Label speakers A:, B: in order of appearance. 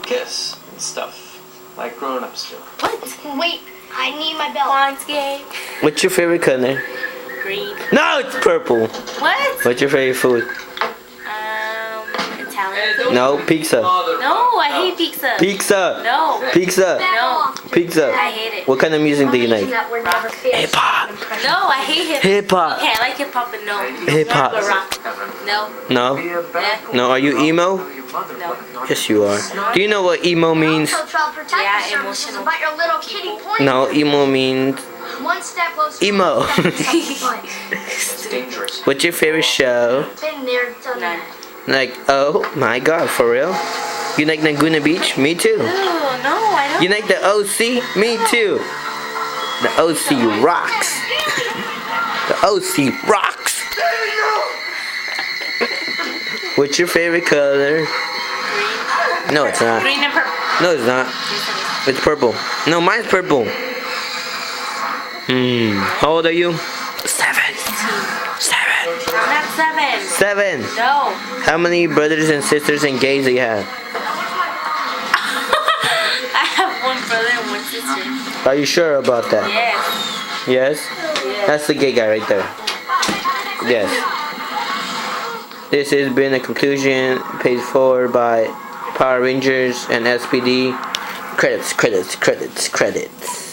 A: kiss and stuff, like grown-ups do.
B: What?
C: Wait, I need my belt.
B: Juan's gay.
D: What's your favorite color?
B: Green.
D: No, it's purple.
B: What?
D: What's your favorite food?
B: Italian.
D: No, pizza.
B: No, I hate pizza.
D: Pizza.
B: No.
D: Pizza.
B: No.
D: Pizza.
B: I hate it.
D: What kind of music do you like?
B: Rock.
D: Hip hop.
B: No, I hate hip.
D: Hip hop.
B: Okay, I like hip hop, but no.
D: Hip hop.
B: But rock. No.
D: No.
B: Yeah.
D: No. Are you emo?
B: No.
D: Yes, you are. Do you know what emo means?
C: Also, Child Protective
B: Yeah,
C: Services
B: emotional.
C: about your little kitty pointer.
D: No, emo means
C: One step closer.
D: emo.
A: It's dangerous.
D: What's your favorite show?
C: Been there, done
B: None.
C: that.
D: Like, oh my god, for real? You like Laguna Beach? Me too.
B: Ew, no, I don't.
D: You like the OC? Me too. The OC rocks. The OC rocks. What's your favorite color?
B: Green.
D: No, it's not.
B: Green and purple.
D: No, it's not.
B: Yes, it
D: It's purple. No, mine's purple. How old are you? 7. 7.
B: is. I'm not 7.
D: 7.
B: No.
D: How many brothers and sisters and gays do you have?
B: I have one brother and one sister.
D: Are you sure about that?
B: Yes.
D: Yes?
B: Yes.
D: That's the gay guy right there. Yes. This has been a conclusion paid for by Power Rangers and SPD. Credits, credits, credits, credits.